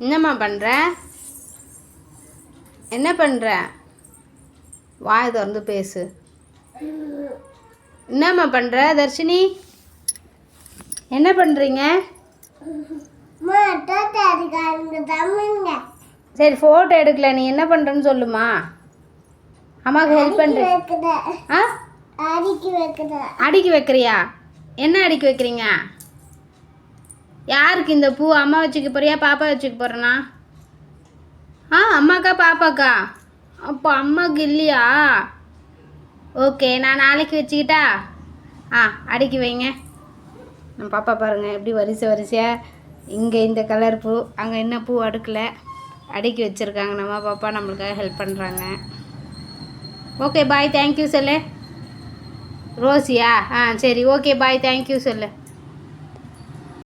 என்னம்மா பண்ணுற? என்ன பண்ணுற? வாய் திறந்து பேசு. என்னம்மா பண்ணுற தர்ஷினி? என்ன பண்ணுறீங்க? சரி ஃபோட்டோ எடுக்கல, நீ என்ன பண்ணுறன்னு சொல்லுமா. அம்மாவுக்கு ஹெல்ப் பண்ணுற. ஆ அடுக்கி வைக்கிறியா? என்ன அடுக்கி வைக்கிறீங்க? யாருக்கு இந்த பூ? அம்மா வச்சுக்க போறியா பாப்பா வச்சுக்க போகிறேண்ணா? அம்மாக்கா பாப்பாக்கா? அப்போ அம்மாவுக்கு இல்லையா? ஓகே, நான் நாளைக்கு வச்சுக்கிட்டா? அடுக்கி வைங்க. நம்ம பாப்பா பாருங்கள் எப்படி வரிசையாக இங்கே இந்த கலர் பூ, அங்கே என்ன பூ அடுக்கலை அடுக்கி வச்சுருக்காங்க. நம்ம பாப்பா நம்மளுக்காக ஹெல்ப் பண்ணுறாங்க. ஓகே பாய், தேங்க்யூ சொல்லு. ரோஸியா? சரி ஓகே பாய், தேங்க்யூ சொல்லு.